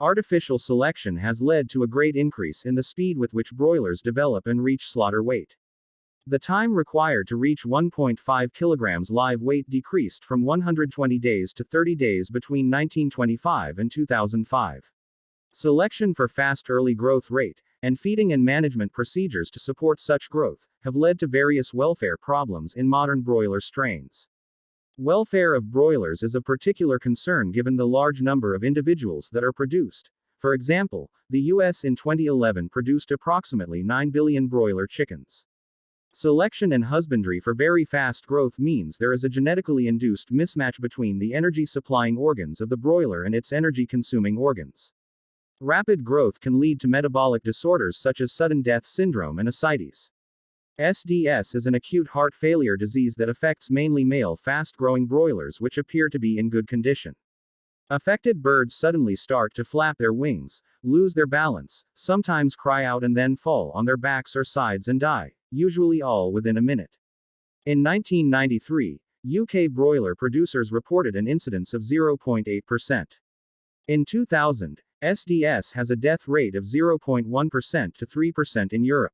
Artificial selection has led to a great increase in the speed with which broilers develop and reach slaughter weight. The time required to reach 1.5 kilograms live weight decreased from 120 days to 30 days between 1925 and 2005. Selection for fast early growth rate, and feeding and management procedures to support such growth, have led to various welfare problems in modern broiler strains. Welfare of broilers is of particular concern given the large number of individuals that are produced. For example, the US in 2011 produced approximately 9 billion broiler chickens. Selection and husbandry for very fast growth means there is a genetically induced mismatch between the energy supplying organs of the broiler and its energy consuming organs. Rapid growth can lead to metabolic disorders such as sudden death syndrome and ascites. SDS is an acute heart failure disease that affects mainly male fast-growing broilers which appear to be in good condition. Affected birds suddenly start to flap their wings, lose their balance, sometimes cry out and then fall on their backs or sides and die, usually all within a minute. In 1993, UK broiler producers reported an incidence of 0.8%. In 2000, SDS has a death rate of 0.1% to 3% in Europe.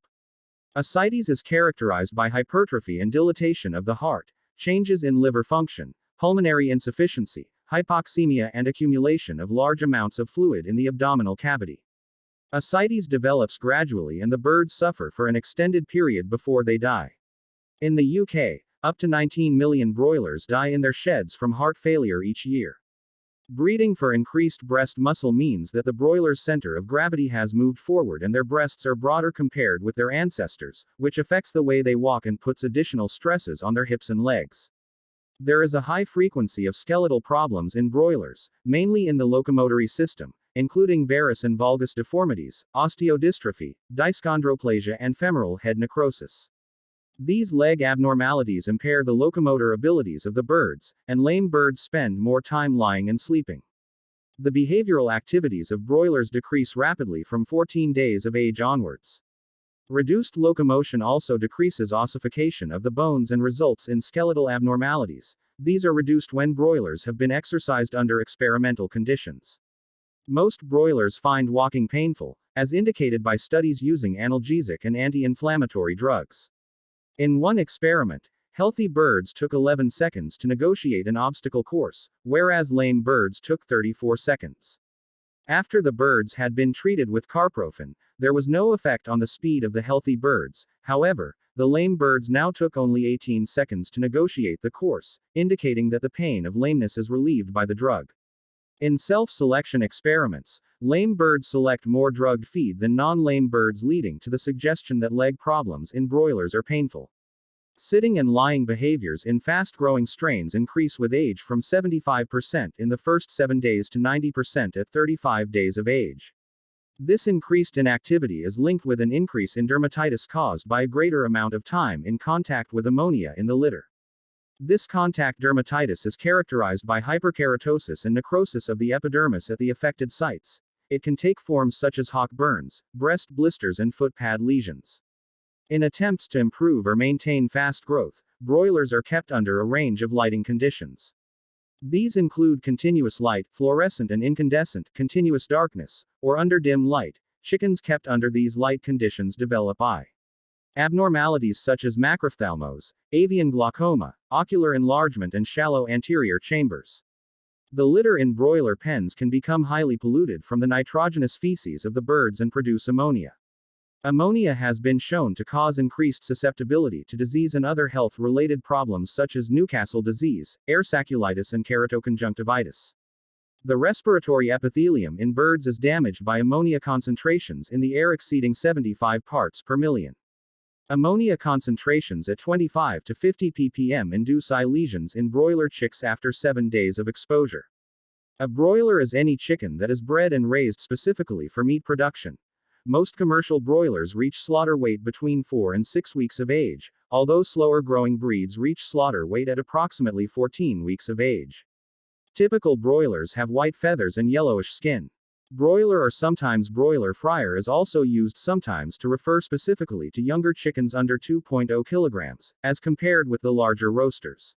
Ascites is characterized by hypertrophy and dilatation of the heart, changes in liver function, pulmonary insufficiency, hypoxemia and accumulation of large amounts of fluid in the abdominal cavity. Ascites develops gradually and the birds suffer for an extended period before they die. In the UK, up to 19 million broilers die in their sheds from heart failure each year. Breeding for increased breast muscle means that the broiler's center of gravity has moved forward and their breasts are broader compared with their ancestors, which affects the way they walk and puts additional stresses on their hips and legs. There is a high frequency of skeletal problems in broilers, mainly in the locomotory system, including varus and valgus deformities, osteodystrophy, dyschondroplasia and femoral head necrosis. These leg abnormalities impair the locomotor abilities of the birds, and lame birds spend more time lying and sleeping. The behavioral activities of broilers decrease rapidly from 14 days of age onwards. Reduced locomotion also decreases ossification of the bones and results in skeletal abnormalities. These are reduced when broilers have been exercised under experimental conditions. Most broilers find walking painful, as indicated by studies using analgesic and anti-inflammatory drugs. In one experiment, healthy birds took 11 seconds to negotiate an obstacle course, whereas lame birds took 34 seconds. After the birds had been treated with carprofen, there was no effect on the speed of the healthy birds. However, the lame birds now took only 18 seconds to negotiate the course, indicating that the pain of lameness is relieved by the drug. In self-selection experiments, lame birds select more drugged feed than non-lame birds, leading to the suggestion that leg problems in broilers are painful. Sitting and lying behaviors in fast-growing strains increase with age from 75% in the first 7 days to 90% at 35 days of age. This increased inactivity is linked with an increase in dermatitis caused by a greater amount of time in contact with ammonia in the litter. This contact dermatitis is characterized by hyperkeratosis and necrosis of the epidermis at the affected sites. It can take forms such as hawk burns, breast blisters and foot pad lesions. In attempts to improve or maintain fast growth, broilers are kept under a range of lighting conditions. These include continuous light, fluorescent and incandescent, continuous darkness, or under dim light. Chickens kept under these light conditions develop eye abnormalities such as macrophthalmos, avian glaucoma, ocular enlargement and shallow anterior chambers. The litter in broiler pens can become highly polluted from the nitrogenous feces of the birds and produce ammonia. Ammonia has been shown to cause increased susceptibility to disease and other health-related problems such as Newcastle disease, airsaculitis and keratoconjunctivitis. The respiratory epithelium in birds is damaged by ammonia concentrations in the air exceeding 75 parts per million. Ammonia concentrations at 25 to 50 ppm induce eye lesions in broiler chicks after 7 days of exposure. A broiler is any chicken that is bred and raised specifically for meat production. Most commercial broilers reach slaughter weight between 4 and 6 weeks of age, although slower growing breeds reach slaughter weight at approximately 14 weeks of age. Typical broilers have white feathers and yellowish skin. Broiler or sometimes broiler fryer is also used sometimes to refer specifically to younger chickens under 2.0 kilograms, as compared with the larger roasters.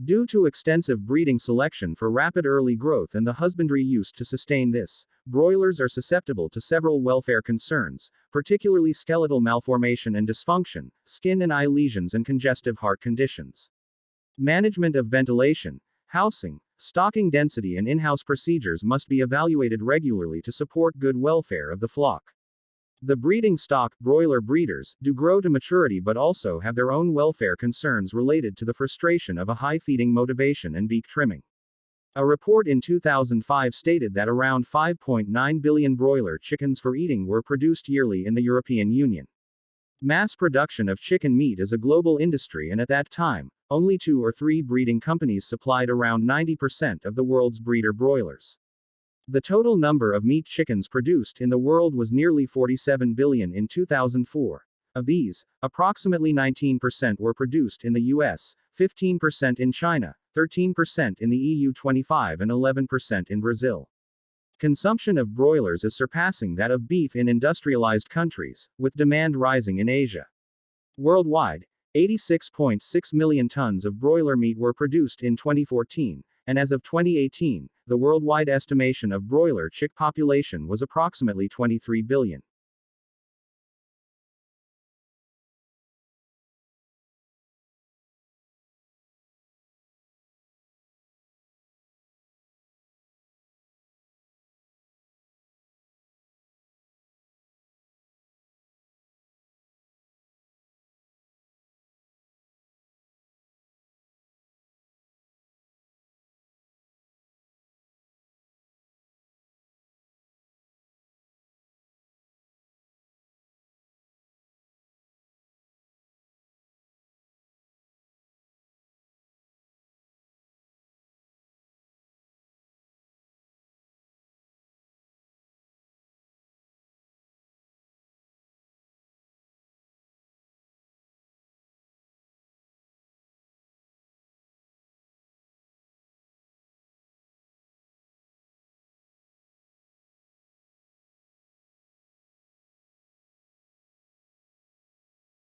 Due to extensive breeding selection for rapid early growth and the husbandry used to sustain this, broilers are susceptible to several welfare concerns, particularly skeletal malformation and dysfunction, skin and eye lesions, and congestive heart conditions. Management of ventilation, housing, stocking density, and in-house procedures must be evaluated regularly to support good welfare of the flock. The breeding stock, broiler breeders, do grow to maturity but also have their own welfare concerns related to the frustration of a high feeding motivation and beak trimming. A report in 2005 stated that around 5.9 billion broiler chickens for eating were produced yearly in the European Union. Mass production of chicken meat is a global industry, and at that time, only 2 or 3 breeding companies supplied around 90% of the world's breeder broilers. The total number of meat chickens produced in the world was nearly 47 billion in 2004. Of these, approximately 19% were produced in the US, 15% in China, 13% in the EU 25, and 11% in Brazil. Consumption of broilers is surpassing that of beef in industrialized countries, with demand rising in Asia. Worldwide, 86.6 million tons of broiler meat were produced in 2014, and as of 2018, the worldwide estimation of broiler chick population was approximately 23 billion.